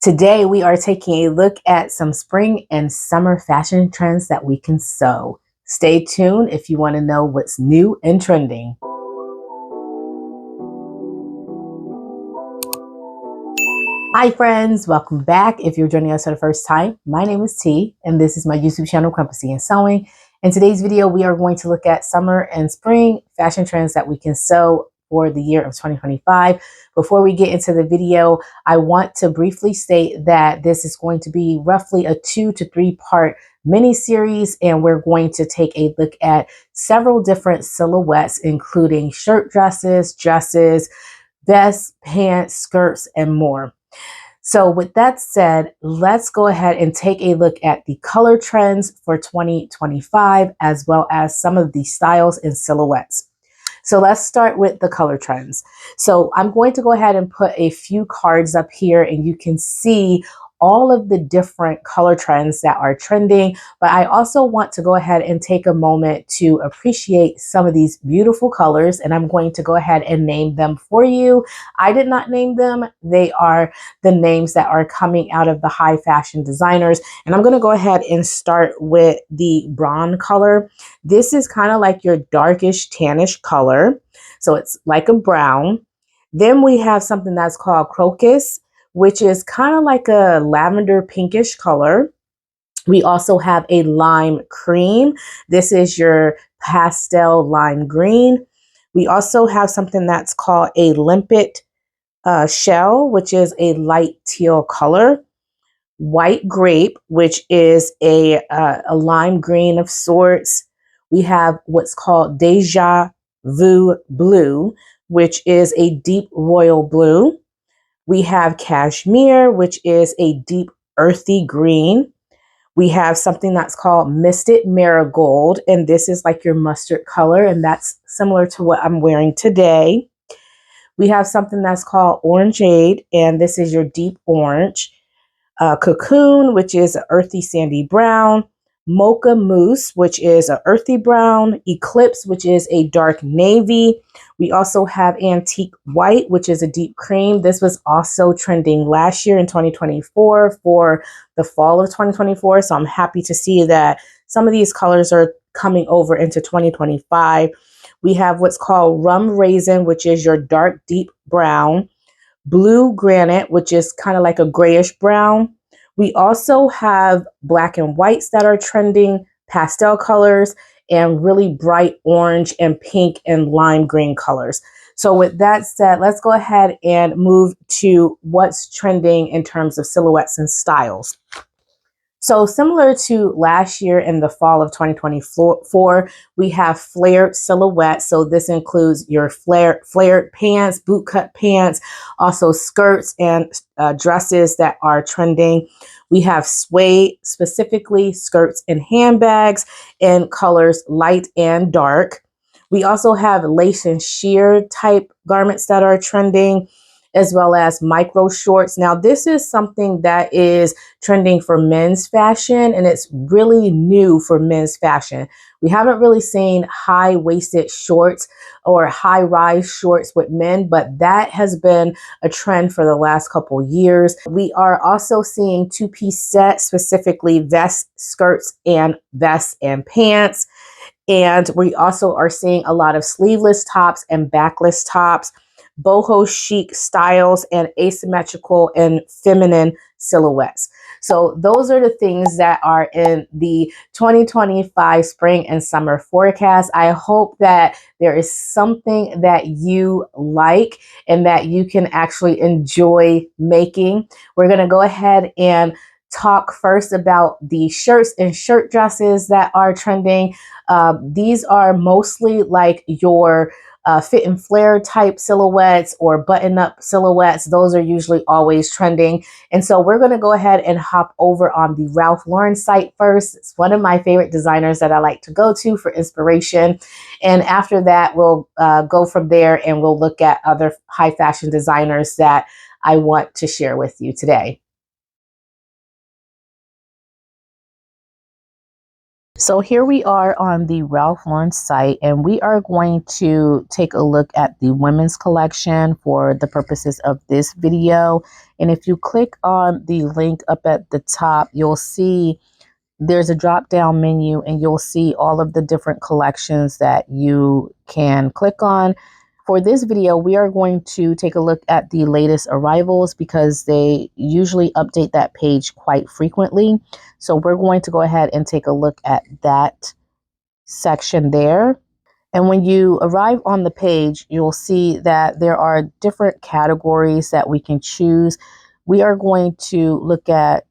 Today, we are taking a look at some spring and summer fashion trends that we can sew. Stay tuned if you want to know what's new and trending. Hi friends, welcome back. If you're joining us for the first time, my name is T and this is my YouTube channel, Crumpasy and Sewing. In today's video, we are going to look at summer and spring fashion trends that we can sew for the year of 2025. Before we get into the video, I want to briefly state that this is going to be roughly a 2 to 3 part mini series, and we're going to take a look at several different silhouettes, including shirt dresses, vests, pants, skirts, and more. So with that said, let's go ahead and take a look at the color trends for 2025, as well as some of the styles and silhouettes. So let's start with the color trends. So I'm going to go ahead and put a few cards up here and you can see all of the different color trends that are trending, but I also want to go ahead and take a moment to appreciate some of these beautiful colors, and I'm going to go ahead and name them for you. I did not name them. They are the names that are coming out of the high fashion designers, and I'm going to go ahead and start with the brawn color. This is kind of like your darkish tannish color, so it's like a brown. Then we have something that's called crocus, which is kind of like a lavender pinkish color. We also have a lime cream. This is your pastel lime green. We also have something that's called a limpet shell, which is a light teal color. White grape, which is a lime green of sorts. We have what's called deja vu blue, which is a deep royal blue. We have cashmere, which is a deep earthy green. We have something that's called misted marigold, and this is like your mustard color, and that's similar to what I'm wearing today. We have something that's called orangeade, and this is your deep orange. Cocoon, which is an earthy sandy brown. Mocha mousse, which is an earthy brown. Eclipse, which is a dark navy. We also have antique white, which is a deep cream. This was also trending last year in 2024 for the fall of 2024. So I'm happy to see that some of these colors are coming over into 2025. We have what's called rum raisin, which is your dark deep brown. Blue granite, which is kind of like a grayish brown. We also have black and whites that are trending, pastel colors, and really bright orange and pink and lime green colors. So with that said, let's go ahead and move to what's trending in terms of silhouettes and styles. So similar to last year in the fall of 2024, we have flared silhouettes. So this includes your flared pants, boot cut pants, also skirts and dresses that are trending. We have suede, specifically skirts and handbags in colors light and dark. We also have lace and sheer type garments that are trending, as well as micro shorts. Now, this is something that is trending for men's fashion, and it's really new for men's fashion. We haven't really seen high-waisted shorts or high-rise shorts with men, but that has been a trend for the last couple years. We are also seeing two-piece sets, specifically vests, skirts, and vests and pants. And we also are seeing a lot of sleeveless tops and backless tops, boho chic styles, and asymmetrical and feminine silhouettes. So those are the things that are in the 2025 spring and summer forecast. I hope that there is something that you like and that you can actually enjoy making. We're going to go ahead and talk first about the shirts and shirt dresses that are trending. These are mostly like your fit and flare type silhouettes or button up silhouettes. Those are usually always trending. And so we're going to go ahead and hop over on the Ralph Lauren site first. It's one of my favorite designers that I like to go to for inspiration. And after that, we'll go from there and we'll look at other high fashion designers that I want to share with you today. So here we are on the Ralph Lauren site, and we are going to take a look at the women's collection for the purposes of this video. And if you click on the link up at the top, you'll see there's a drop down menu and you'll see all of the different collections that you can click on. For this video, we are going to take a look at the latest arrivals because they usually update that page quite frequently. So we're going to go ahead and take a look at that section there. And when you arrive on the page, you'll see that there are different categories that we can choose. We are going to look at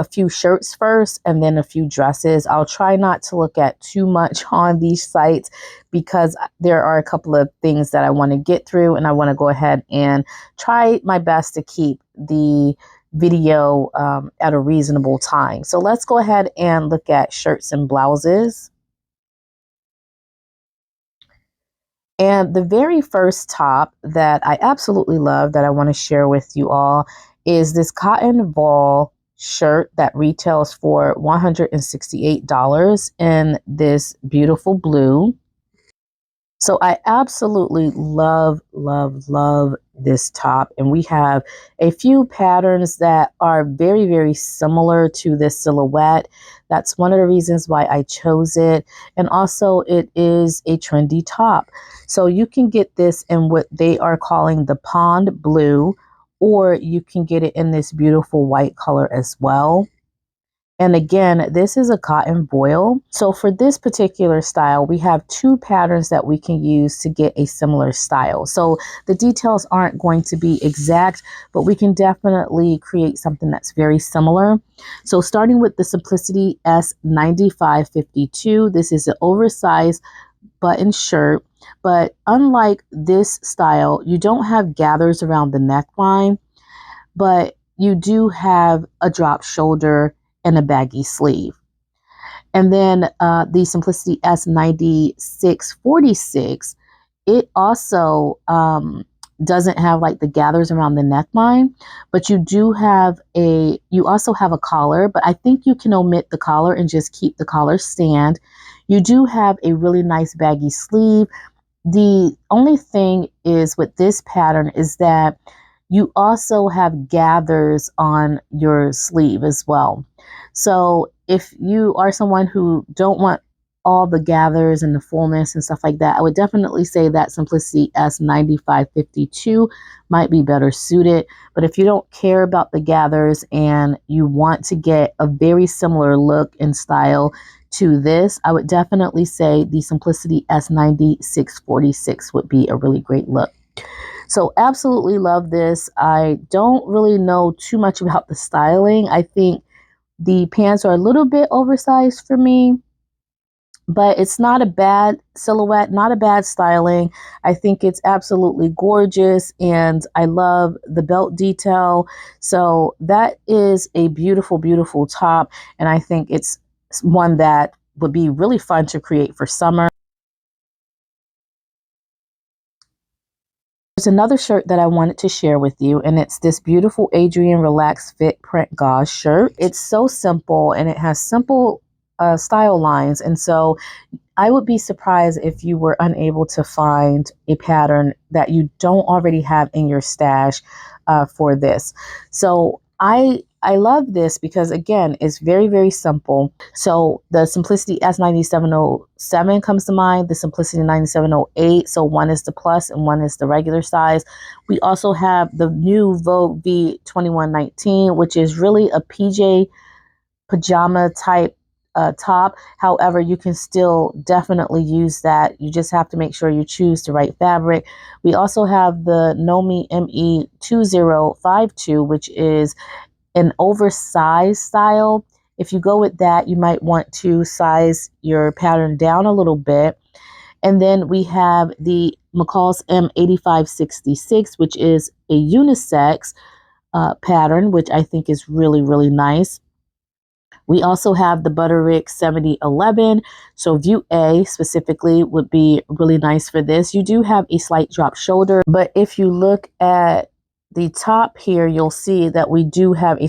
a few shirts first and then a few dresses. I'll try not to look at too much on these sites because there are a couple of things that I want to get through, and I want to go ahead and try my best to keep the video at a reasonable time. So let's go ahead and look at shirts and blouses. And the very first top that I absolutely love that I want to share with you all is this cotton voile shirt that retails for $168 in this beautiful blue. So I absolutely love this top, and we have a few patterns that are very similar to this silhouette. That's one of the reasons why I chose it, and also it is a trendy top. So you can get this in what they are calling the pond blue, or you can get it in this beautiful white color as well. And again, this is a cotton voile. So for this particular style, we have two patterns that we can use to get a similar style. So the details aren't going to be exact, but we can definitely create something that's very similar. So starting with the Simplicity S9552, this is an oversized button shirt, but unlike this style, you don't have gathers around the neckline, but you do have a drop shoulder and a baggy sleeve. And then the Simplicity S9646, it also doesn't have like the gathers around the neckline, but you also have a collar, but I think you can omit the collar and just keep the collar stand. You do have a really nice baggy sleeve. The only thing is with this pattern is that you also have gathers on your sleeve as well. So if you are someone who don't want all the gathers and the fullness and stuff like that, I would definitely say that Simplicity S9552 might be better suited. But if you don't care about the gathers and you want to get a very similar look and style to this, I would definitely say the Simplicity S9646 would be a really great look. So absolutely love this. I don't really know too much about the styling. I think the pants are a little bit oversized for me, but it's not a bad silhouette, not a bad styling. I think it's absolutely gorgeous, and I love the belt detail. So that is a beautiful top, and I think it's one that would be really fun to create for summer. There's another shirt that I wanted to share with you, and it's this beautiful Adrian Relaxed Fit print gauze shirt. It's so simple, and it has simple style lines, and so I would be surprised if you were unable to find a pattern that you don't already have in your stash for this. So I love this because, again, it's very simple. So the Simplicity S9707 comes to mind, the Simplicity 9708. So one is the plus and one is the regular size. We also have the new Vogue V2119, which is really a PJ pajama type top. However, you can still definitely use that. You just have to make sure you choose the right fabric. We also have the Nomi ME2052, which is an oversized style. If you go with that, you might want to size your pattern down a little bit. And then we have the McCall's M8566, which is a unisex pattern, which I think is really nice. We also have the Butterick 7011. So view A specifically would be really nice for this. You do have a slight drop shoulder, but if you look at the top here, you'll see that we do have a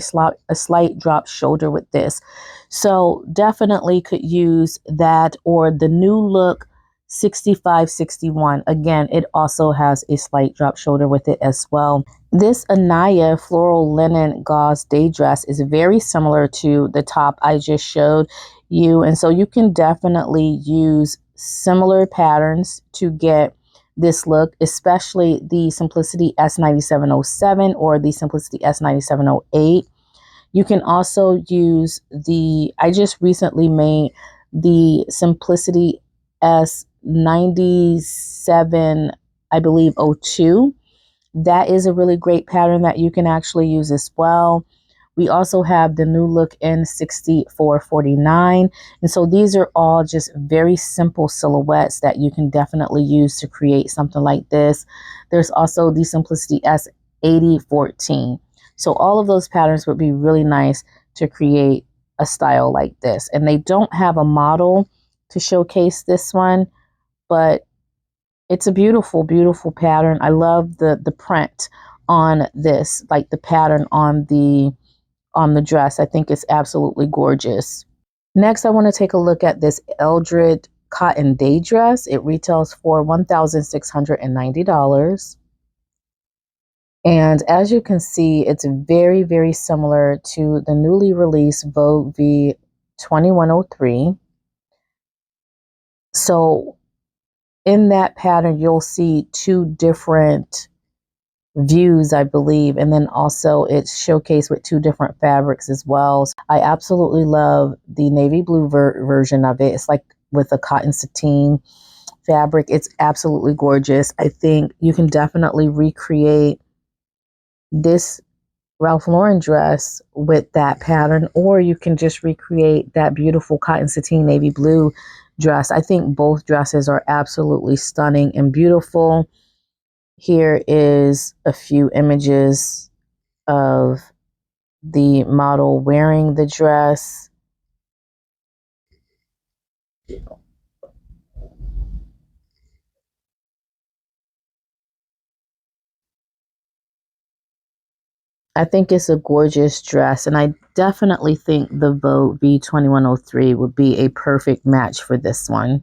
slight drop shoulder with this. So definitely could use that, or the New Look 6561. Again, it also has a slight drop shoulder with it as well. This Anaya floral linen gauze day dress is very similar to the top I just showed you. And so you can definitely use similar patterns to get this look, especially the Simplicity S9707 or the Simplicity S9708. You can also use I just recently made the Simplicity S97, I believe, 02. That is a really great pattern that you can actually use as well. We also have the New Look N6449. And so these are all just very simple silhouettes that you can definitely use to create something like this. There's also the Simplicity S8014. So all of those patterns would be really nice to create a style like this. And they don't have a model to showcase this one, but it's a beautiful, beautiful pattern. I love the print on this, like the pattern on the dress. I think it's absolutely gorgeous. Next, I want to take a look at this Eldred cotton day dress. It retails for $1,690. And as you can see, it's very, very similar to the newly released Vogue V 2103. So in that pattern, you'll see two different views, I believe, and then also it's showcased with two different fabrics as well. So I absolutely love the navy blue version of it. It's like with a cotton sateen fabric. It's absolutely gorgeous. I think you can definitely recreate this Ralph Lauren dress with that pattern, or you can just recreate that beautiful cotton sateen navy blue dress. I think both dresses are absolutely stunning and beautiful. Here is a few images of the model wearing the dress. I think it's a gorgeous dress, and I definitely think the Vogue V2103 would be a perfect match for this one.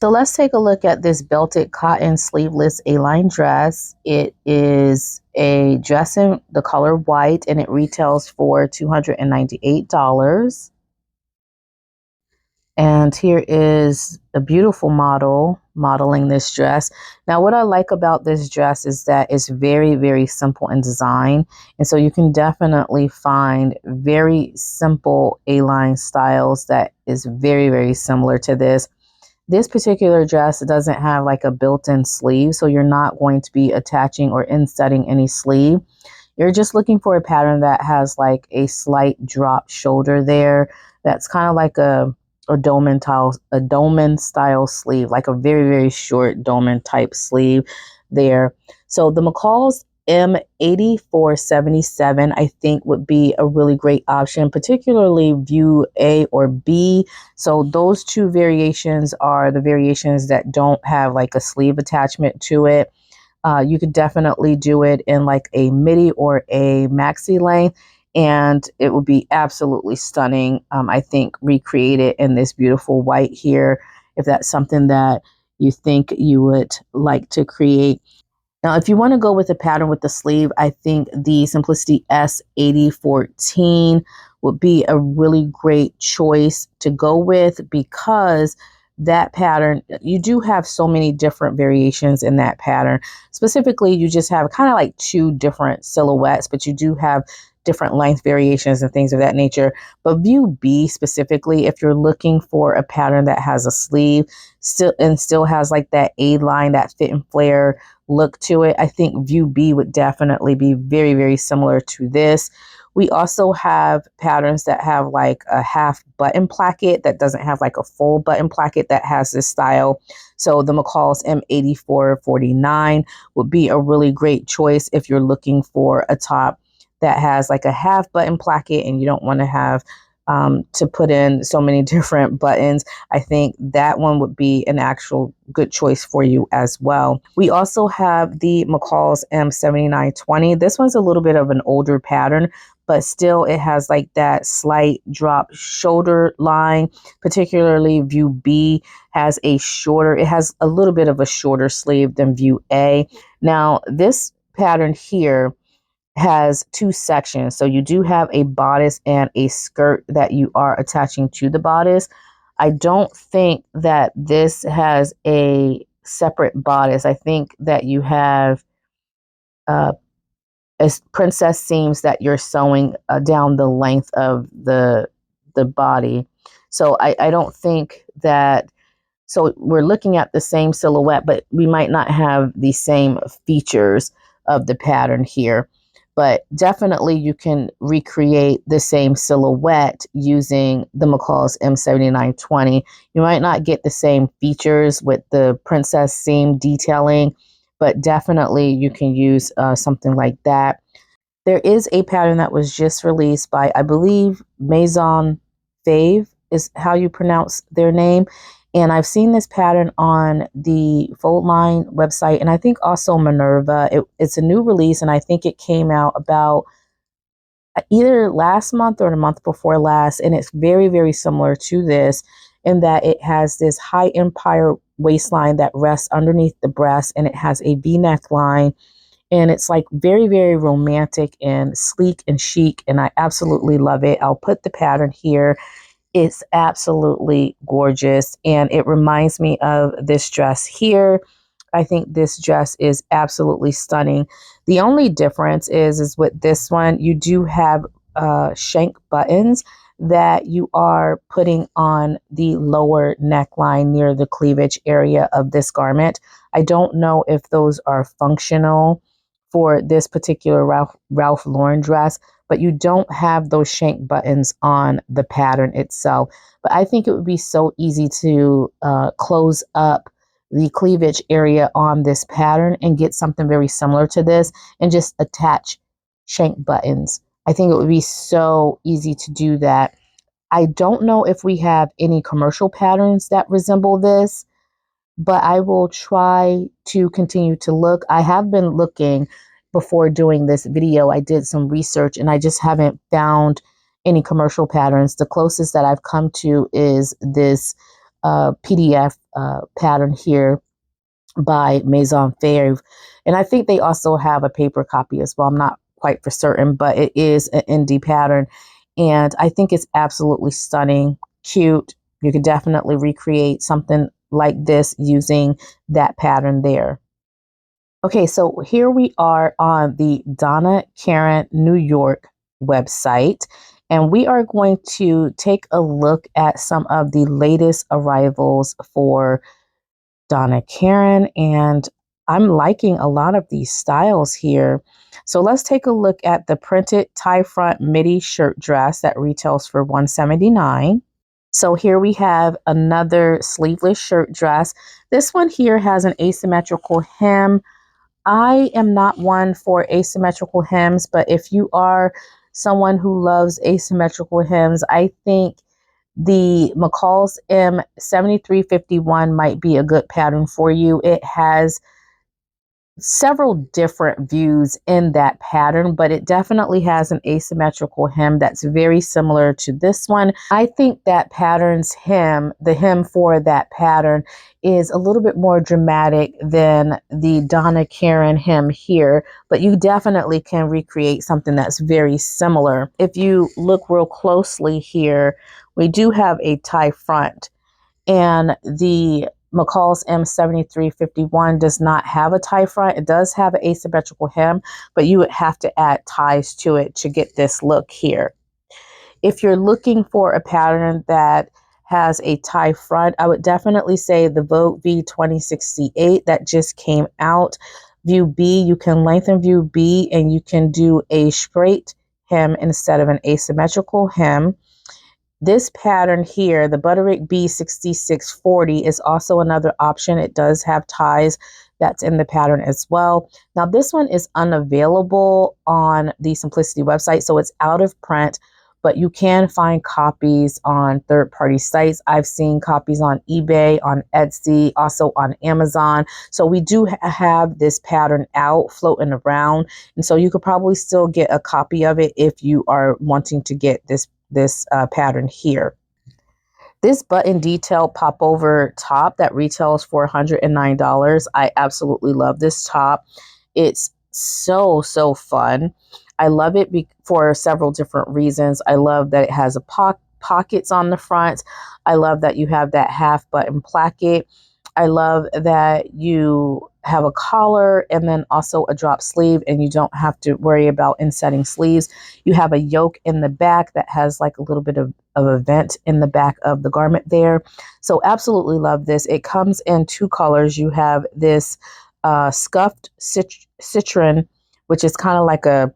So let's take a look at this belted cotton sleeveless A-line dress. It is a dress in the color white, and it retails for $298. And here is a beautiful model modeling this dress. Now, what I like about this dress is that it's very, very simple in design. And so you can definitely find very simple A-line styles that is very, very similar to this. This particular dress doesn't have like a built-in sleeve, so you're not going to be attaching or insetting any sleeve. You're just looking for a pattern that has like a slight drop shoulder there. That's kind of like a dolman style sleeve, like a very, very short dolman type sleeve there. So the McCall's M8477, I think, would be a really great option, particularly view A or B. So those two variations are the variations that don't have like a sleeve attachment to it. You could definitely do it in like a midi or a maxi length, and it would be absolutely stunning. I think recreate it in this beautiful white here, if that's something that you think you would like to create. Now, if you want to go with a pattern with the sleeve, I think the Simplicity S8014 would be a really great choice to go with, because that pattern, you do have so many different variations in that pattern. Specifically, you just have kind of like two different silhouettes, but you do have different length variations and things of that nature. But view B specifically, if you're looking for a pattern that has a sleeve still has like that A line, that fit and flare look to it, I think view B would definitely be very, very similar to this. We also have patterns that have like a half button placket that doesn't have like a full button placket that has this style. So the McCall's M8449 would be a really great choice if you're looking for a top that has like a half button placket and you don't want to have to put in so many different buttons. I think that one would be an actual good choice for you as well. We also have the McCall's M7920. This one's a little bit of an older pattern, but still it has like that slight drop shoulder line. Particularly view B has it has a little bit of a shorter sleeve than view A. Now this pattern here has two sections. So you do have a bodice and a skirt that you are attaching to the bodice. I don't think that this has a separate bodice. I think that you have as princess seams that you're sewing down the length of the body. So I don't think that, so we're looking at the same silhouette, but we might not have the same features of the pattern here. But definitely you can recreate the same silhouette using the McCall's M7920. You might not get the same features with the princess seam detailing, but definitely you can use something like that. There is a pattern that was just released by, I believe, Maison Fave is how you pronounce their name. And I've seen this pattern on the Fold Line website, and I think also Minerva. It's a new release, and I think it came out about either last month or the month before last. And it's very, very similar to this in that it has this high empire waistline that rests underneath the breast, and it has a V-neck line. And it's like very, very romantic and sleek and chic, and I absolutely love it. I'll put the pattern here. It's absolutely gorgeous, and it reminds me of this dress here. I think this dress is absolutely stunning. The only difference is with this one, you do have shank buttons that you are putting on the lower neckline near the cleavage area of this garment. I don't know if those are functional for this particular Ralph Lauren dress, but you don't have those shank buttons on the pattern itself. But I think it would be so easy to close up the cleavage area on this pattern and get something very similar to this and just attach shank buttons. I think it would be so easy to do that. I don't know if we have any commercial patterns that resemble this, but I will try to continue to look. I have been looking before doing this video. I did some research and I just haven't found any commercial patterns. The closest that I've come to is this PDF pattern here by Maison Fave. And I think they also have a paper copy as well. I'm not quite for certain, but it is an indie pattern. And I think it's absolutely stunning, cute. You could definitely recreate something like this using that pattern there. Okay, so here we are on the Donna Karan New York website, and we are going to take a look at some of the latest arrivals for Donna Karan, and I'm liking a lot of these styles here. So let's take a look at the printed tie front midi shirt dress that retails for $179. So here we have another sleeveless shirt dress. This one here has an asymmetrical hem. I am not one for asymmetrical hems, but if you are someone who loves asymmetrical hems, I think the McCall's M7351 might be a good pattern for you. It has several different views in that pattern, but it definitely has an asymmetrical hem that's very similar to this one. I think that pattern's hem, the hem for that pattern, is a little bit more dramatic than the Donna Karan hem here, but you definitely can recreate something that's very similar. If you look real closely here, we do have a tie front, and the McCall's M7351 does not have a tie front. It does have an asymmetrical hem, but you would have to add ties to it to get this look here. If you're looking for a pattern that has a tie front, I would definitely say the Vogue V2068 that just came out. View B, you can lengthen view B and you can do a straight hem instead of an asymmetrical hem. This pattern here, the Butterick B6640, is also another option. It does have ties that's in the pattern as well. Now, this one is unavailable on the Simplicity website, so it's out of print, but you can find copies on third-party sites. I've seen copies on eBay, on Etsy, also on Amazon. So we do have this pattern out floating around, and so you could probably still get a copy of it if you are wanting to get this pattern here. This button detail pop over top that retails for $109. I absolutely love this top. It's so fun. I love it for several different reasons. I love that it has a pockets on the front. I love that you have that half button placket. I love that you have a collar and then also a drop sleeve, and you don't have to worry about insetting sleeves. You have a yoke in the back that has like a little bit of a vent in the back of the garment there. So absolutely love this. It comes in two colors. You have this scuffed citron, which is kind of like a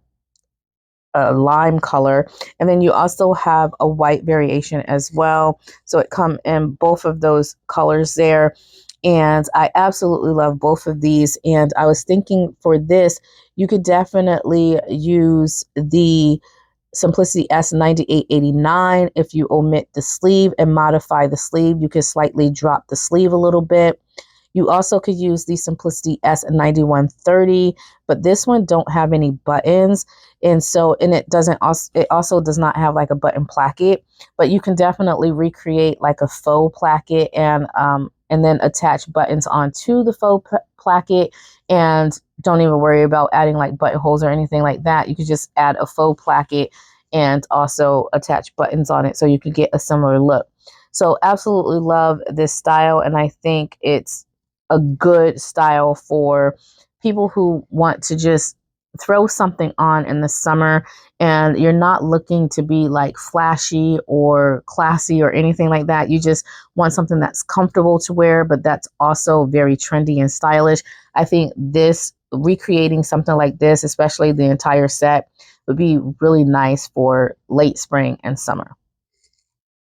lime color, and then you also have a white variation as well. So it come in both of those colors there, and I absolutely love both of these. And I was thinking for this, you could definitely use the Simplicity S9889. If you omit the sleeve and modify the sleeve, you can slightly drop the sleeve a little bit. You also could use the Simplicity S9130, but this one don't have any buttons, and it also does not have like a button placket, but you can definitely recreate like a faux placket and then attach buttons onto the faux placket, and don't even worry about adding like buttonholes or anything like that. You could just add a faux placket and also attach buttons on it so you could get a similar look. So absolutely love this style, and I think it's a good style for people who want to just throw something on in the summer and you're not looking to be like flashy or classy or anything like that. You just want something that's comfortable to wear, but that's also very trendy and stylish. I think recreating something like this, especially the entire set, would be really nice for late spring and summer.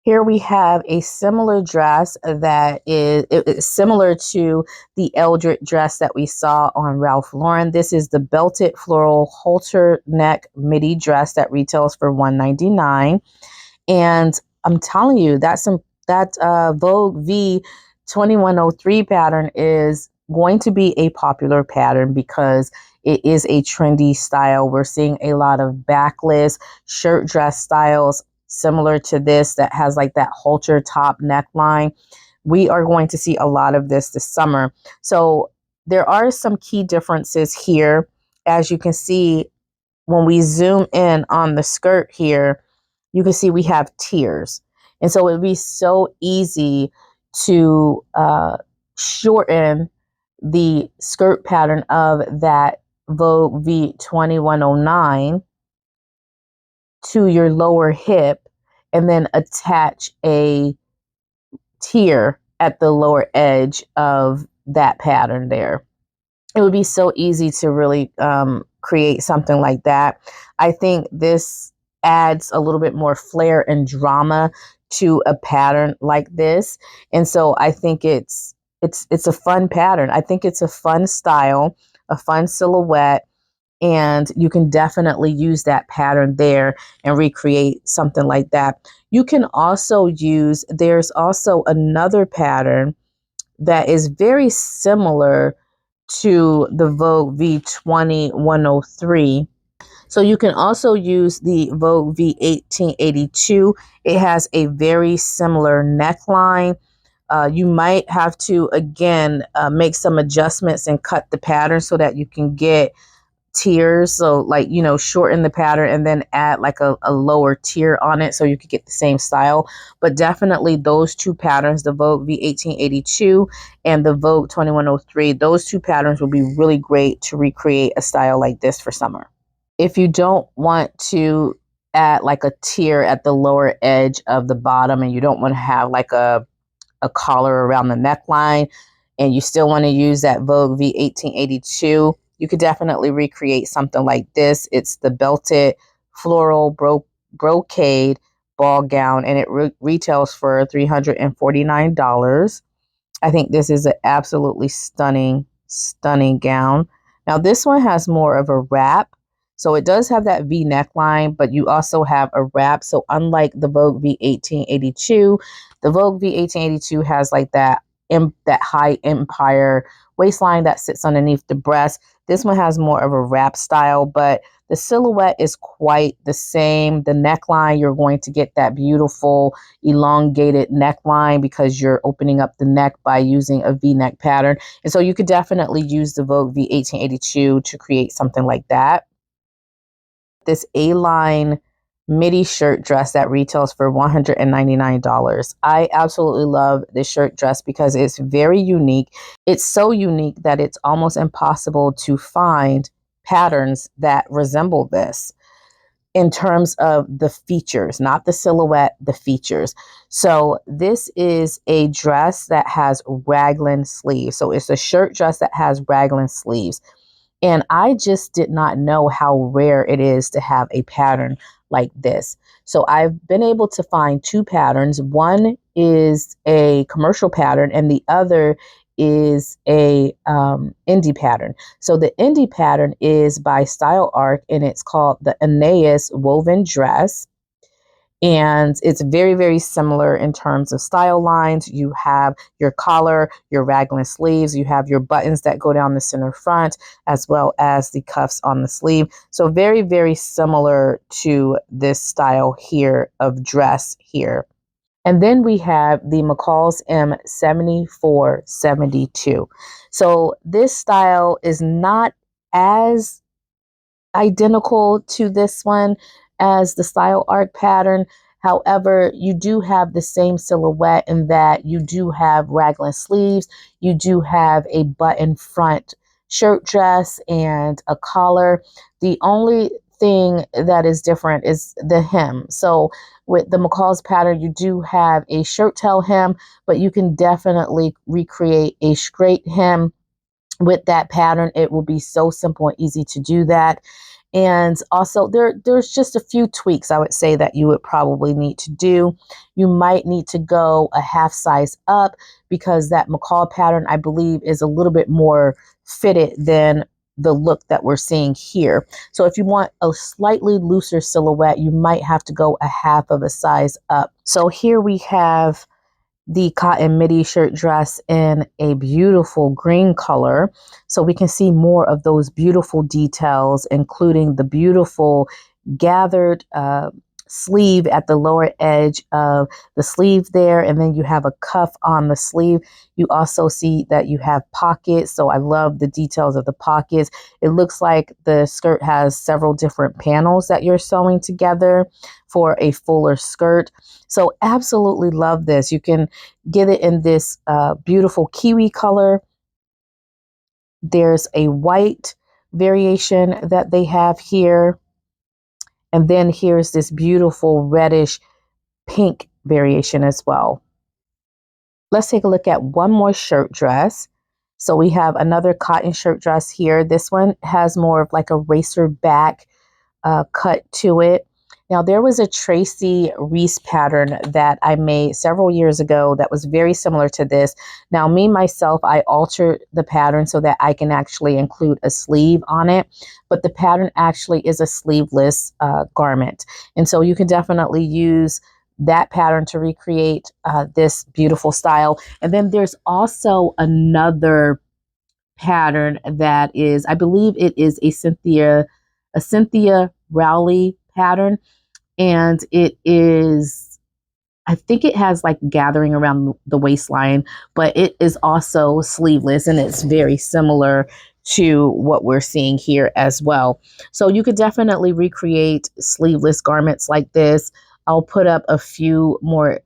Here we have a similar dress that is similar to the Eldred dress that we saw on Ralph Lauren. This is the belted floral halter neck midi dress that retails for $199. And I'm telling you, that Vogue V 2103 pattern is going to be a popular pattern because it is a trendy style. We're seeing a lot of backless shirt dress styles similar to this that has like that halter top neckline. We are going to see a lot of this summer. So there are some key differences here. As you can see, when we zoom in on the skirt here, you can see we have tiers. And so it would be so easy to shorten the skirt pattern of that Vogue V 2109 to your lower hip and then attach a tier at the lower edge of that pattern there. It would be so easy to really create something like that. I think this adds a little bit more flair and drama to a pattern like this. And so I think it's a fun pattern. I think it's a fun style, a fun silhouette, and you can definitely use that pattern there and recreate something like that. You can also there's also another pattern that is very similar to the Vogue V 2103. So you can also use the Vogue V 1882. It has a very similar neckline. You might have to, again, make some adjustments and cut the pattern so that you can get tiers, so like, shorten the pattern and then add like a lower tier on it so you could get the same style. But definitely those two patterns, the Vogue V 1882 and the Vogue 2103, those two patterns will be really great to recreate a style like this for summer. If you don't want to add like a tier at the lower edge of the bottom and you don't want to have like a collar around the neckline and you still want to use that Vogue V 1882, you could definitely recreate something like this. It's the belted floral brocade ball gown, and it retails for $349. I think this is an absolutely stunning gown. Now, this one has more of a wrap, So it does have that V neckline, but you also have a wrap. So unlike the Vogue V1882, the Vogue V1882 has like that high empire waistline that sits underneath the breast. This one has more of a wrap style, but the silhouette is quite the same. The neckline, you're going to get that beautiful elongated neckline because you're opening up the neck by using a V-neck pattern. And so you could definitely use the Vogue V1882 to create something like that. This A-line midi shirt dress that retails for $199. I absolutely love this shirt dress because it's very unique. It's so unique that it's almost impossible to find patterns that resemble this in terms of the features, not the silhouette, the features. So this is a dress that has raglan sleeves. So it's a shirt dress that has raglan sleeves. And I just did not know how rare it is to have a pattern like this. So I've been able to find two patterns. One is a commercial pattern and the other is a indie pattern. So the indie pattern is by Style Arc and it's called the Aeneas Woven Dress. And it's very, very similar in terms of style lines. You have your collar, your raglan sleeves, you have your buttons that go down the center front, as well as the cuffs on the sleeve. So very, very similar to this style here of dress here. And then we have the McCall's M7472. So this style is not as identical to this one as the Style Arc pattern. However, you do have the same silhouette in that you do have raglan sleeves, you do have a button front shirt dress and a collar. The only thing that is different is the hem. So with the McCall's pattern, you do have a shirt tail hem, but you can definitely recreate a straight hem with that pattern. It will be so simple and easy to do that. And also there's just a few tweaks I would say that you would probably need to do. You might need to go a half size up because that McCall pattern, I believe, is a little bit more fitted than the look that we're seeing here. So if you want a slightly looser silhouette, you might have to go a half of a size up. So here we have the cotton midi shirt dress in a beautiful green color. So we can see more of those beautiful details, including the beautiful gathered sleeve at the lower edge of the sleeve there. And then you have a cuff on the sleeve. You also see that you have pockets. So I love the details of the pockets. It looks like the skirt has several different panels that you're sewing together for a fuller skirt. So absolutely love this. You can get it in this beautiful kiwi color. There's a white variation that they have here. And then here's this beautiful reddish pink variation as well. Let's take a look at one more shirt dress. So we have another cotton shirt dress here. This one has more of like a racer back cut to it. Now, there was a Tracy Reese pattern that I made several years ago that was very similar to this. Now, me, myself, I altered the pattern so that I can actually include a sleeve on it. But the pattern actually is a sleeveless garment. And so you can definitely use that pattern to recreate this beautiful style. And then there's also another pattern that is, I believe it is a Cynthia Rowley pattern. And it is, I think it has like gathering around the waistline, but it is also sleeveless and it's very similar to what we're seeing here as well. So you could definitely recreate sleeveless garments like this. I'll put up a few more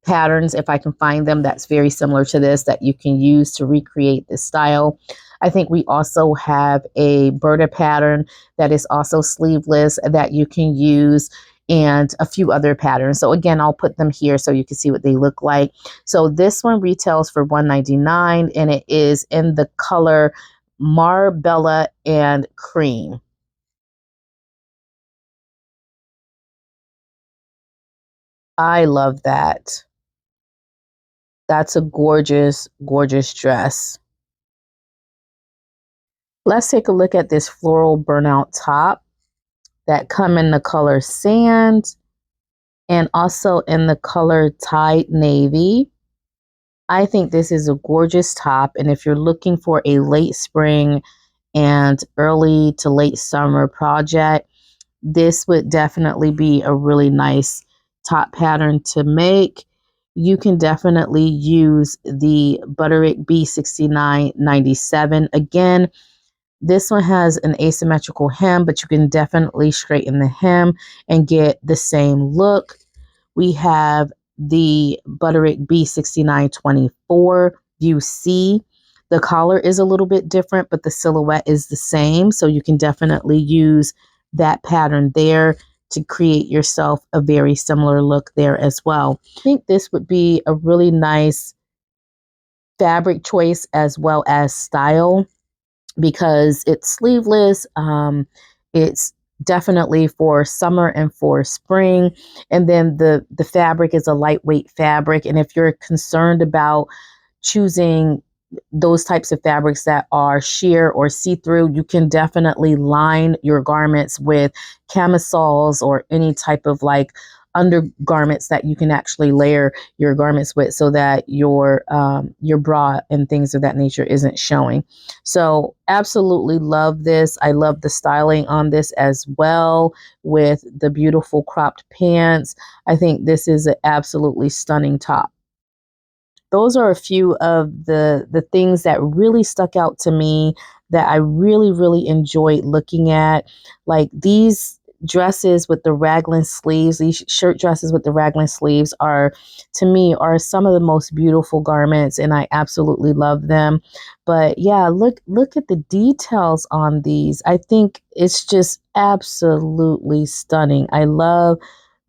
patterns if I can find them that's very similar to this that you can use to recreate this style. I think we also have a Berta pattern that is also sleeveless that you can use, and a few other patterns. So again, I'll put them here so you can see what they look like. So this one retails for $199 and it is in the color Marbella and Cream. I love that. That's a gorgeous, gorgeous dress. Let's take a look at this floral burnout top. that come in the color sand and also in the color Tide Navy. I think this is a gorgeous top, and if you're looking for a late spring and early to late summer project, this would definitely be a really nice top pattern to make. You can definitely use the Butterick B6997. Again, this one has an asymmetrical hem, but you can definitely straighten the hem and get the same look. We have the Butterick B6924 View C. The collar is a little bit different, but the silhouette is the same. So you can definitely use that pattern there to create yourself a very similar look there as well. I think this would be a really nice fabric choice as well as style, because it's sleeveless. It's definitely for summer and for spring. And then the fabric is a lightweight fabric. And if you're concerned about choosing those types of fabrics that are sheer or see-through, you can definitely line your garments with camisoles or any type of like undergarments that you can actually layer your garments with, so that your bra and things of that nature isn't showing. So absolutely love this. I love the styling on this as well, with the beautiful cropped pants. I think this is an absolutely stunning top. Those are a few of the things that really stuck out to me, that I really enjoyed looking at. Like these dresses with the raglan sleeves, these shirt dresses with the raglan sleeves are, to me, are some of the most beautiful garments, and I absolutely love them. But yeah, look at the details on these. I think it's just absolutely stunning. I love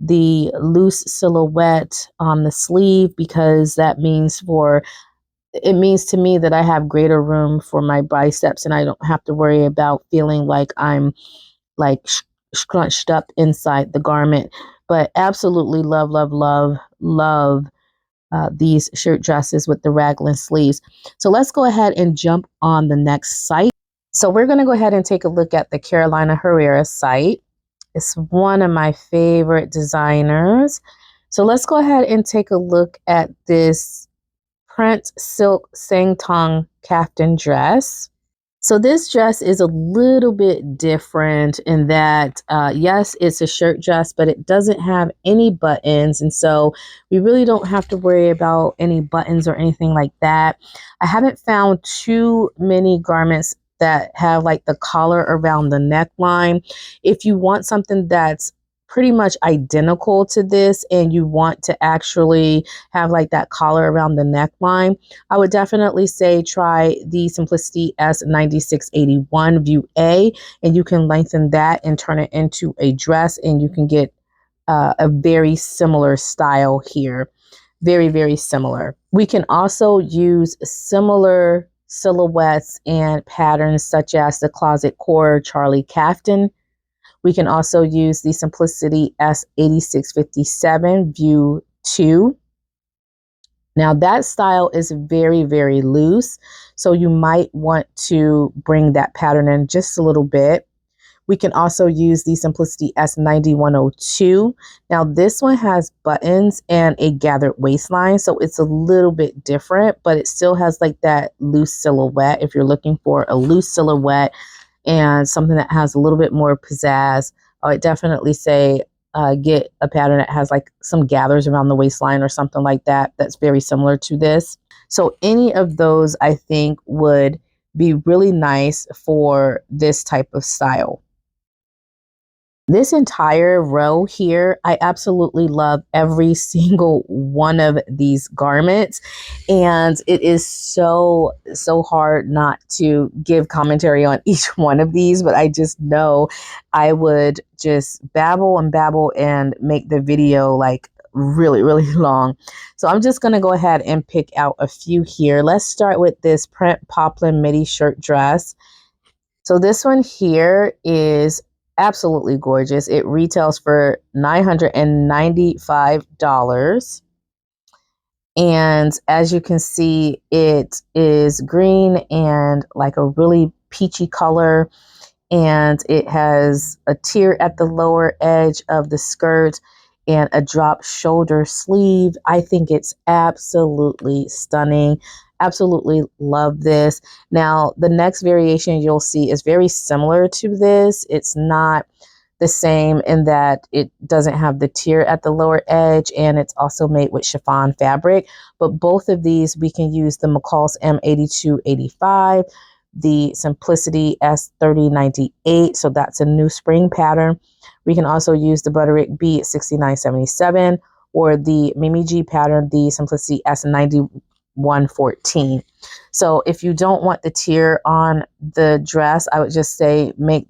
the loose silhouette on the sleeve, because it means to me that I have greater room for my biceps, and I don't have to worry about feeling like I'm like scrunched up inside the garment. But absolutely love these shirt dresses with the raglan sleeves. So let's go ahead and jump on the next site. So we're going to go ahead and take a look at the Carolina Herrera site. It's one of my favorite designers. So let's go ahead and take a look at this print silk Sangtong kaftan dress. So this dress is a little bit different in that, yes, it's a shirt dress, but it doesn't have any buttons. And so we really don't have to worry about any buttons or anything like that. I haven't found too many garments that have like the collar around the neckline. If you want something that's pretty much identical to this and you want to actually have like that collar around the neckline, I would definitely say try the Simplicity S9681 View A, and you can lengthen that and turn it into a dress, and you can get a very similar style here. Very similar. We can also use similar silhouettes and patterns such as the Closet Core Charlie Kaftan. We can also use the Simplicity S8657 View 2. Now that style is very loose, so you might want to bring that pattern in just a little bit. We can also use the Simplicity S9102. Now this one has buttons and a gathered waistline, so it's a little bit different, but it still has like that loose silhouette. If you're looking for a loose silhouette and something that has a little bit more pizzazz, I would definitely say get a pattern that has like some gathers around the waistline or something like that that's very similar to this. So any of those I think would be really nice for this type of style. This entire row here, I absolutely love every single one of these garments, and it is so hard not to give commentary on each one of these, but I just know I would just babble and make the video like really long. So I'm just going to go ahead and pick out a few here. Let's start with this print poplin midi shirt dress. So this one here is absolutely gorgeous. It retails for $995. And as you can see, it is green and like a really peachy color. and it has a tier at the lower edge of the skirt and a drop shoulder sleeve. I think it's absolutely stunning. Absolutely love this. Now, the next variation you'll see is very similar to this. It's not the same in that it doesn't have the tier at the lower edge, and it's also made with chiffon fabric. But both of these, we can use the McCall's M8285, the Simplicity S3098, so that's a new spring pattern. We can also use the Butterick B 6977 or the Mimi G pattern, the Simplicity S9114. So if you don't want the tier on the dress, I would just say make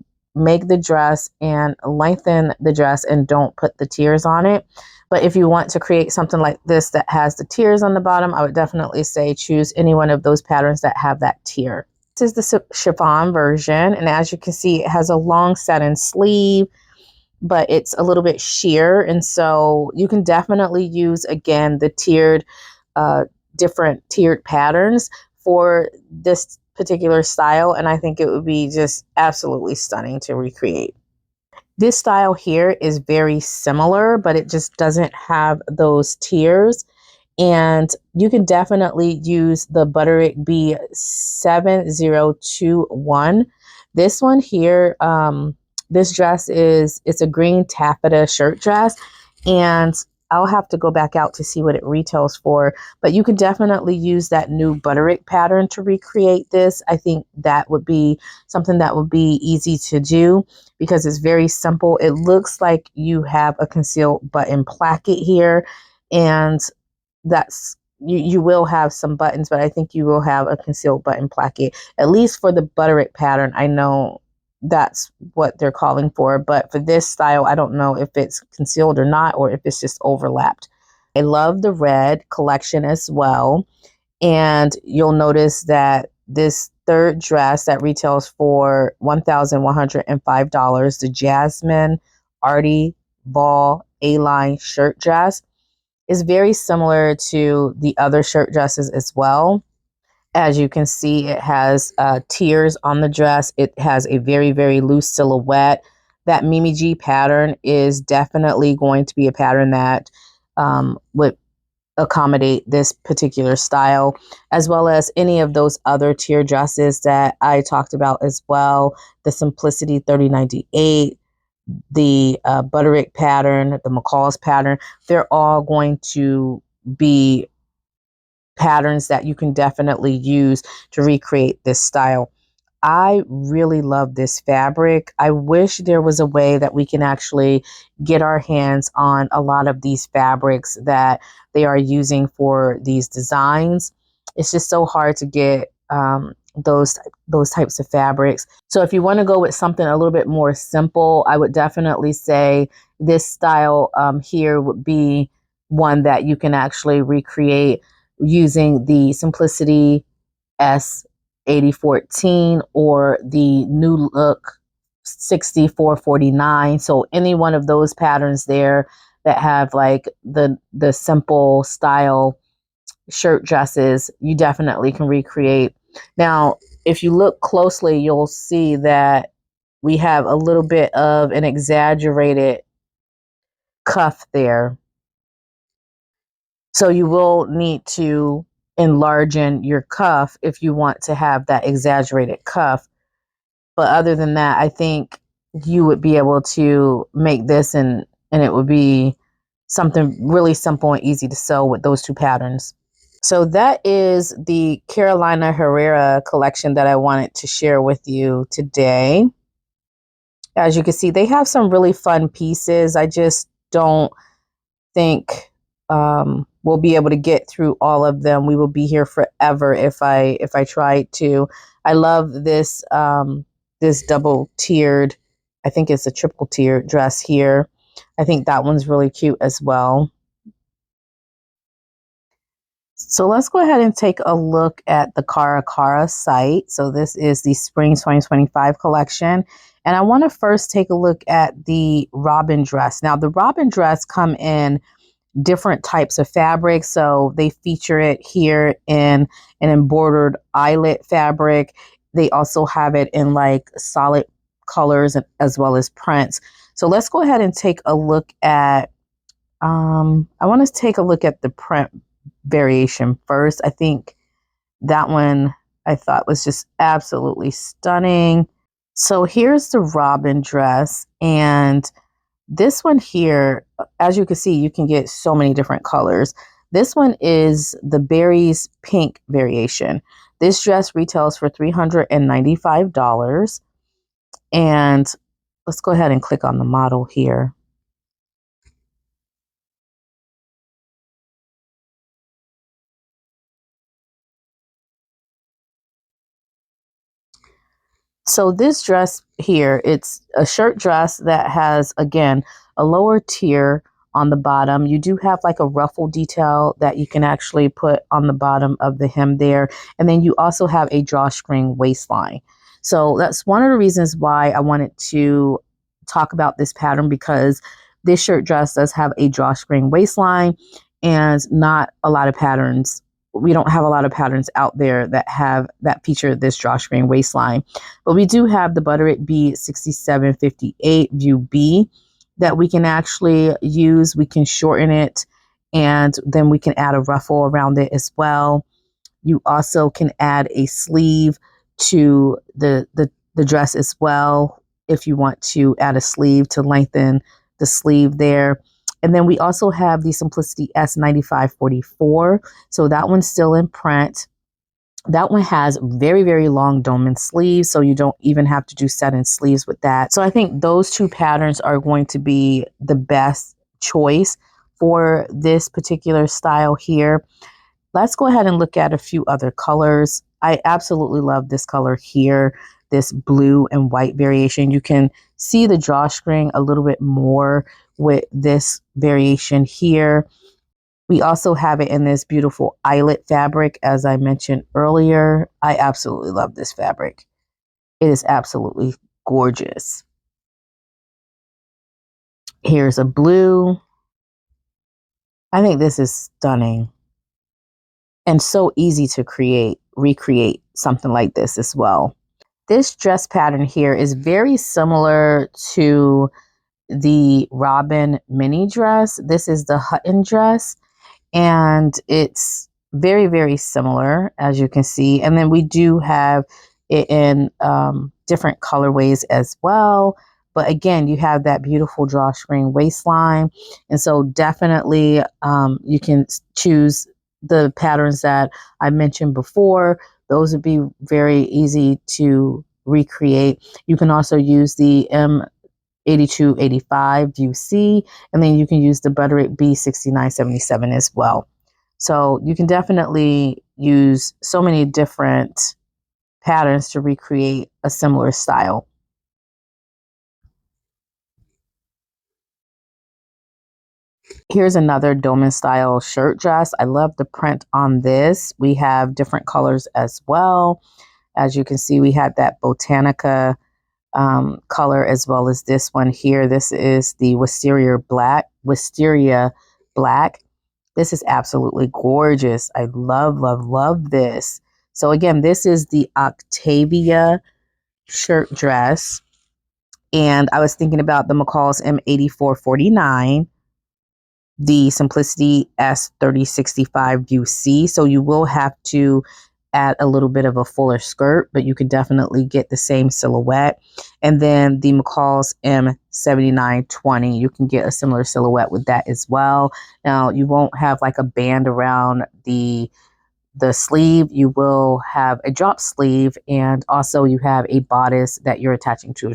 the dress and lengthen the dress and don't put the tiers on it. But if you want to create something like this that has the tiers on the bottom, I would definitely say choose any one of those patterns that have that tier. This is the chiffon version, and as you can see, it has a long satin sleeve, but it's a little bit sheer, and so you can definitely use, again, the tiered, different tiered patterns for this particular style, and I think it would be just absolutely stunning to recreate. This style here is very similar, but it just doesn't have those tiers. And you can definitely use the Butterick B7021. This one here, this dress it's a green taffeta shirt dress, and I'll have to go back out to see what it retails for, but you can definitely use that new Butterick pattern to recreate this. I think that would be something that would be easy to do because it's very simple. It looks like you have a concealed button placket here, and that's you will have some buttons, but I think you will have a concealed button placket, at least for the Butterick pattern. I know that's what they're calling for, but for this style, I don't know if it's concealed or not, or if it's just overlapped. I love the red collection as well, and you'll notice that this third dress that retails for $1,105, the Jasmine Artie Ball A-line shirt dress, is very similar to the other shirt dresses as well. As you can see, it has tiers on the dress. It has a very, very loose silhouette. That Mimi G pattern is definitely going to be a pattern that would accommodate this particular style, as well as any of those other tier dresses that I talked about as well. The Simplicity 3098, the Butterick pattern, the McCall's pattern, they're all going to be patterns that you can definitely use to recreate this style. I really love this fabric. I wish there was a way that we can actually get our hands on a lot of these fabrics that they are using for these designs. It's just so hard to get those types of fabrics. So if you want to go with something a little bit more simple, I would definitely say this style here would be one that you can actually recreate using the Simplicity S8014 or the New Look 6449. So any one of those patterns there that have like the simple style shirt dresses, you definitely can recreate. Now, if you look closely, you'll see that we have a little bit of an exaggerated cuff there. So you will need to enlarge your cuff if you want to have that exaggerated cuff. But other than that, I think you would be able to make this and it would be something really simple and easy to sew with those two patterns. So that is the Carolina Herrera collection that I wanted to share with you today. As you can see, they have some really fun pieces. I just don't think we'll be able to get through all of them. We will be here forever if I tried to. I love this this double tiered, I think it's a triple tier dress here. I think that one's really cute as well. So let's go ahead and take a look at the Cara Cara site. So this is the Spring 2025 collection. And I want to first take a look at the Robin dress. Now the Robin dress come in different types of fabric. So they feature it here in an embroidered eyelet fabric. They also have it in like solid colors as well as prints. So let's go ahead and take a look at, I want to take a look at the print variation first. I think that one I thought was just absolutely stunning. So here's the robin dress, and this one here, as you can see, you can get so many different colors. This one is the berries pink variation. This dress retails for $395. And let's go ahead and click on the model here. So this dress here, it's a shirt dress that has, again, a lower tier on the bottom. You do have like a ruffle detail that you can actually put on the bottom of the hem there. And then you also have a drawstring waistline. So that's one of the reasons why I wanted to talk about this pattern, because this shirt dress does have a drawstring waistline and not a lot of patterns. We don't have a lot of patterns out there that feature this drawstring waistline. But we do have the Butterick B 6758 View B that we can actually use. We can shorten it, and then we can add a ruffle around it as well. You also can add a sleeve to the dress as well if you want to add a sleeve to lengthen the sleeve there. And then we also have the Simplicity S9544. So that one's still in print. That one has very, very long dolman sleeves, so you don't even have to do set-in sleeves with that. So I think those two patterns are going to be the best choice for this particular style here. Let's go ahead and look at a few other colors. I absolutely love this color here, this blue and white variation. You can see the drawstring a little bit more with this variation here. We also have it in this beautiful eyelet fabric, as I mentioned earlier. I absolutely love this fabric. It is absolutely gorgeous. Here's a blue. I think this is stunning and so easy to recreate something like this as well. This dress pattern here is very similar to the Robin mini dress. This is the Hutton dress, and it's very, very similar, as you can see. And then we do have it in different colorways as well. But again, you have that beautiful drawstring waistline. And so definitely you can choose the patterns that I mentioned before. Those would be very easy to recreate. You can also use the M8285 View C, and then you can use the Butterick B 6977 as well. So you can definitely use so many different patterns to recreate a similar style. Here's another dolman style shirt dress. I love the print on this. We have different colors as well. As you can see, we had that Botanica color as well as this one here. This is the Wisteria Black. This is absolutely gorgeous. I love, love, love this. So again, this is the Octavia shirt dress. And I was thinking about the McCall's M8449, the Simplicity S3065 View C. So you will have to add a little bit of a fuller skirt, but you can definitely get the same silhouette. And then the McCall's M7920, you can get a similar silhouette with that as well. Now you won't have like a band around the sleeve. You will have a drop sleeve, and also you have a bodice that you're attaching to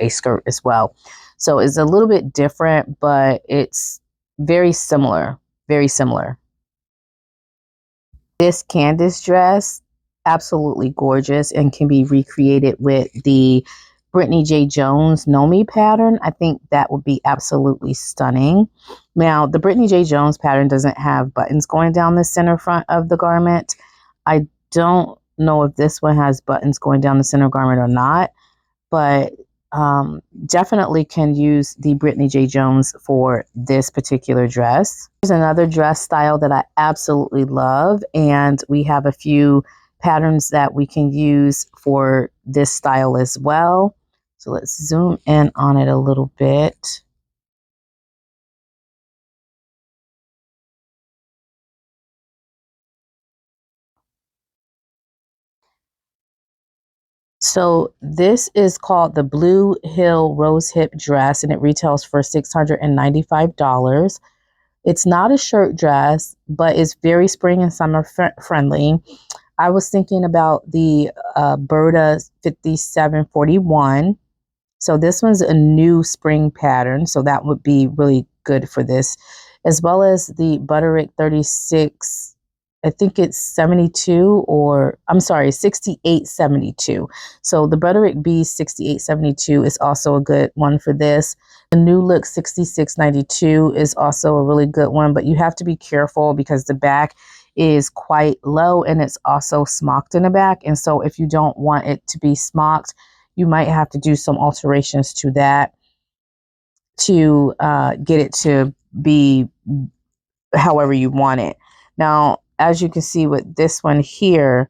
a skirt as well. So it's a little bit different, but it's very similar, very similar. This Candace dress, absolutely gorgeous, and can be recreated with the Brittany J. Jones Nomi pattern. I think that would be absolutely stunning. Now, the Brittany J. Jones pattern doesn't have buttons going down the center front of the garment. I don't know if this one has buttons going down the center garment or not, but definitely can use the Brittany J. Jones for this particular dress. There's another dress style that I absolutely love, and we have a few patterns that we can use for this style as well. So let's zoom in on it a little bit. So this is called the Blue Hill Rose Hip Dress, and it retails for $695. It's not a shirt dress, but it's very spring and summer friendly. I was thinking about the Berta 5741. So this one's a new spring pattern, so that would be really good for this, as well as the Butterick 36. I think it's 72, or I'm sorry, 6872. So the Butterick B 6872 is also a good one for this. The New Look 6692 is also a really good one, but you have to be careful because the back is quite low and it's also smocked in the back. And so if you don't want it to be smocked, you might have to do some alterations to that to get it to be however you want it. Now, as you can see with this one here,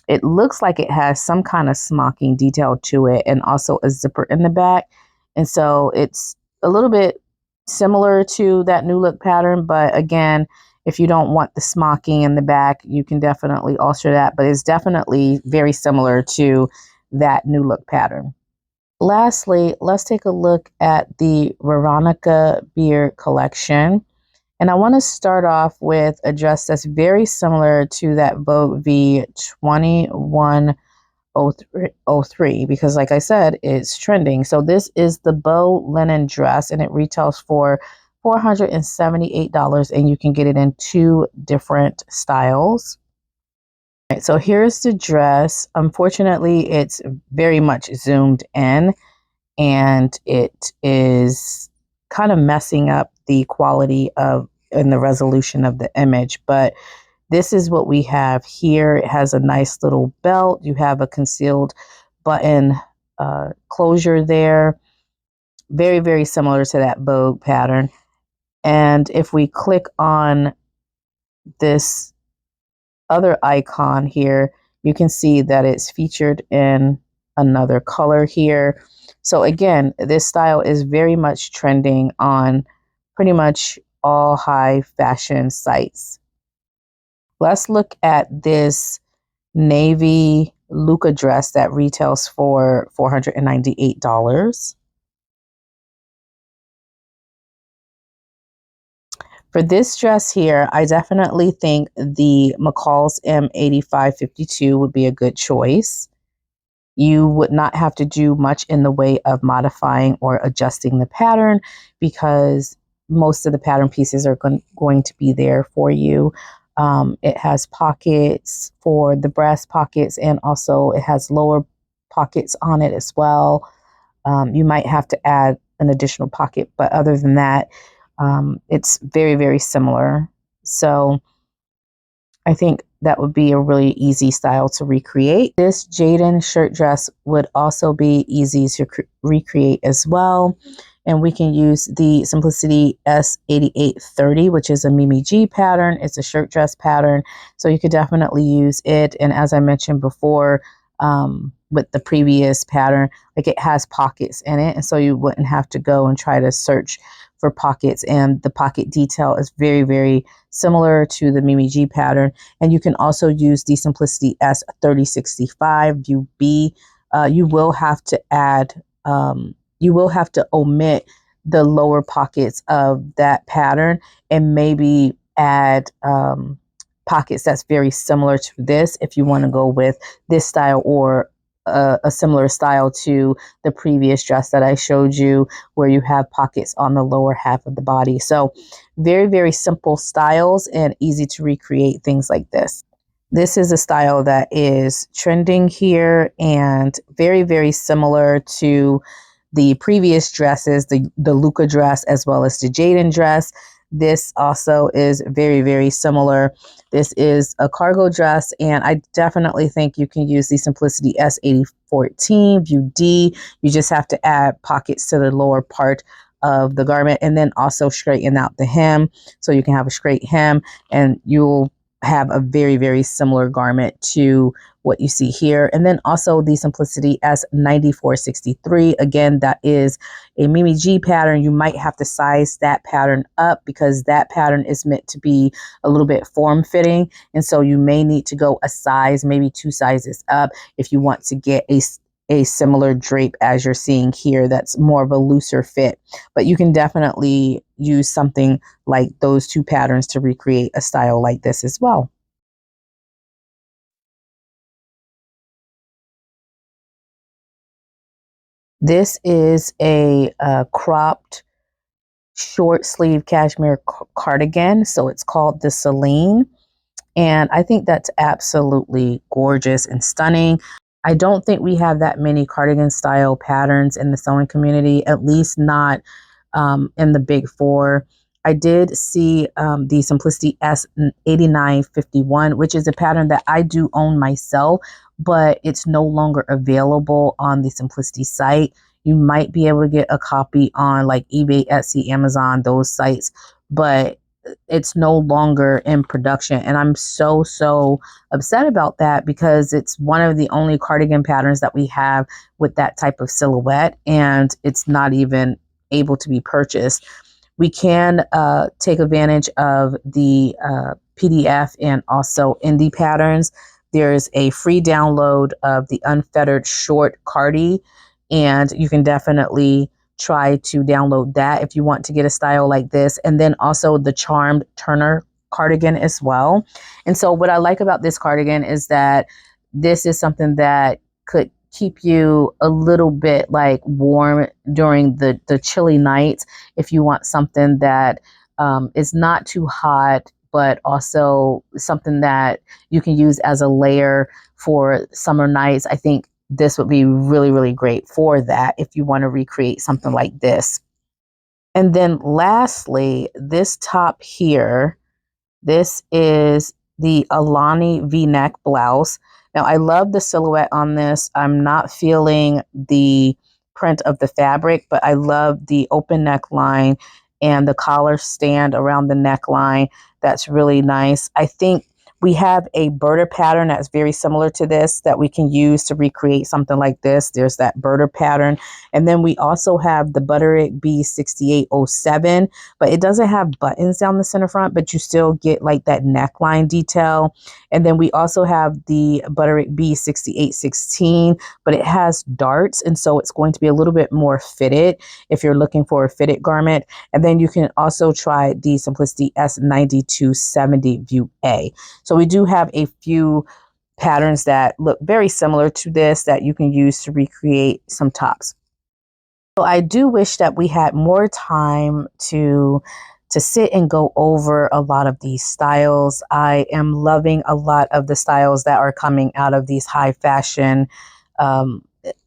it looks like it has some kind of smocking detail to it and also a zipper in the back. And so it's a little bit similar to that New Look pattern, but again, if you don't want the smocking in the back, you can definitely alter that, but it's definitely very similar to that New Look pattern. Lastly, let's take a look at the Veronica Beard collection. And I want to start off with a dress that's very similar to that Vogue V 2103 because, like I said, it's trending. So this is the Bow Linen dress, and it retails for $478, and you can get it in 2 different styles. Right, so here's the dress. Unfortunately, it's very much zoomed in and it is kind of messing up the quality of and the resolution of the image. But this is what we have here. It has a nice little belt. You have a concealed button closure there. Very, very similar to that Vogue pattern. And if we click on this other icon here, you can see that it's featured in another color here. So again, this style is very much trending on pretty much all high fashion sites. Let's look at this navy Luca dress that retails for $498. For this dress here, I definitely think the McCall's M8552 would be a good choice. You would not have to do much in the way of modifying or adjusting the pattern because most of the pattern pieces are going to be there for you. It has pockets for the breast pockets, and also it has lower pockets on it as well. You might have to add an additional pocket, but other than that, it's very, very similar. So I think that would be a really easy style to recreate. This Jaden shirt dress would also be easy to recreate as well. And we can use the Simplicity S8830, which is a Mimi G pattern. It's a shirt dress pattern. So you could definitely use it. And as I mentioned before, with the previous pattern, like it has pockets in it. And so you wouldn't have to go and try to search for pockets, and the pocket detail is very, very similar to the Mimi G pattern. And you can also use the Simplicity S3065 View B. You will have to add, you will have to omit the lower pockets of that pattern and maybe add pockets that's very similar to this if you want to go with this style or a similar style to the previous dress that I showed you, where you have pockets on the lower half of the body. So very, very simple styles and easy to recreate things like this. This is a style that is trending here and very, very similar to the previous dresses, the Luca dress as well as the Jaden dress. This also is very, very similar. This is a cargo dress, and I definitely think you can use the Simplicity S8014 View D. You just have to add pockets to the lower part of the garment and then also straighten out the hem so you can have a straight hem, and you'll have a very, very similar garment to what you see here. And then also the Simplicity S9463. Again, that is a Mimi G pattern. You might have to size that pattern up because that pattern is meant to be a little bit form-fitting. And so you may need to go a size, maybe 2 sizes up if you want to get a similar drape as you're seeing here that's more of a looser fit. But you can definitely use something like those 2 patterns to recreate a style like this as well. This is a cropped short sleeve cashmere cardigan. So it's called the Celine. And I think that's absolutely gorgeous and stunning. I don't think we have that many cardigan style patterns in the sewing community, at least not in the big 4. I did see the Simplicity S8951, which is a pattern that I do own myself, but it's no longer available on the Simplicity site. You might be able to get a copy on like eBay, Etsy, Amazon, those sites, but it's no longer in production. And I'm so upset about that because it's one of the only cardigan patterns that we have with that type of silhouette, and it's not even able to be purchased. We can take advantage of the PDF and also indie patterns. There's a free download of the Unfettered Short Cardi, and you can definitely try to download that if you want to get a style like this. And then also the Charmed Turner cardigan as well. And so what I like about this cardigan is that this is something that could keep you a little bit like warm during the chilly nights if you want something that is not too hot, but also something that you can use as a layer for summer nights. I think this would be really great for that if you want to recreate something like this. And then lastly, this top here, this is the Alani V-neck blouse. Now I love the silhouette on this. I'm not feeling the print of the fabric, but I love the open neckline and the collar stand around the neckline. That's really nice. I think we have a Berta pattern that's very similar to this that we can use to recreate something like this. There's that Berta pattern. And then we also have the Butterick B6807, but it doesn't have buttons down the center front, but you still get like that neckline detail. And then we also have the Butterick B6816, but it has darts. And so it's going to be a little bit more fitted if you're looking for a fitted garment. And then you can also try the Simplicity S9270 View A. So we do have a few patterns that look very similar to this that you can use to recreate some tops. So I do wish that we had more time to sit and go over a lot of these styles. I am loving a lot of the styles that are coming out of these high fashion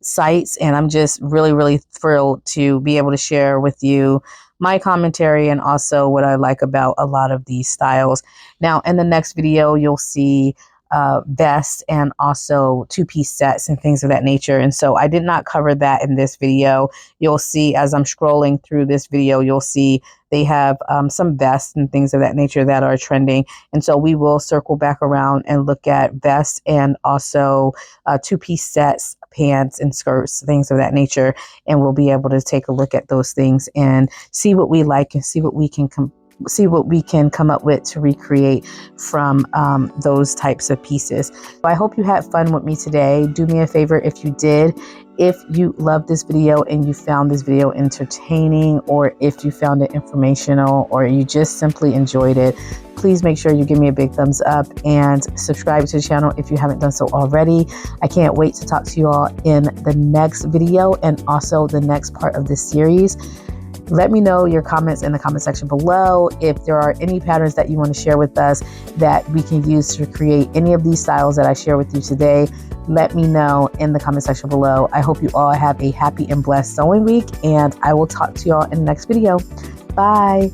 sites, and I'm just really thrilled to be able to share with you my commentary and also what I like about a lot of these styles. Now, in the next video, you'll see vests and also 2-piece sets and things of that nature. And so I did not cover that in this video. You'll see as I'm scrolling through this video, you'll see they have some vests and things of that nature that are trending. And so we will circle back around and look at vests and also 2-piece sets, pants and skirts, things of that nature. And we'll be able to take a look at those things and see what we like and see what we can come up with to recreate from those types of pieces. So I hope you had fun with me today. Do me a favor if you did. If you loved this video and you found this video entertaining, or if you found it informational, or you just simply enjoyed it, please make sure you give me a big thumbs up and subscribe to the channel if you haven't done so already. I can't wait to talk to you all in the next video and also the next part of this series. Let me know your comments in the comment section below. If there are any patterns that you want to share with us that we can use to create any of these styles that I share with you today, let me know in the comment section below. I hope you all have a happy and blessed sewing week, and I will talk to you all in the next video. Bye.